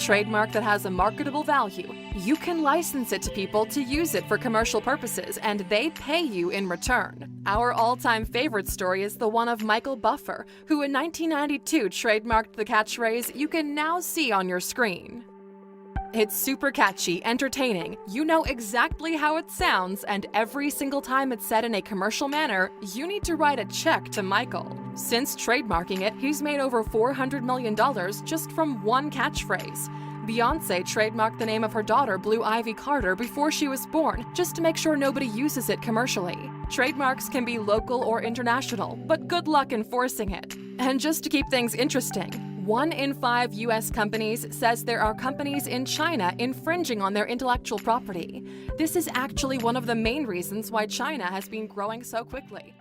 trademark that has a marketable value, you can license it to people to use it for commercial purposes, and they pay you in return. Our all-time favorite story is the one of Michael Buffer, who in 1992 trademarked the catchphrase you can now see on your screen. It's super catchy, entertaining, you know exactly how it sounds, and every single time it's said in a commercial manner, you need to write a check to Michael. Since trademarking it, he's made over $400 million just from one catchphrase. Beyoncé trademarked the name of her daughter, Blue Ivy Carter, before she was born, just to make sure nobody uses it commercially. Trademarks can be local or international, but good luck enforcing it. And just to keep things interesting, 1 in 5 U.S. companies says there are companies in China infringing on their intellectual property. This is actually one of the main reasons why China has been growing so quickly.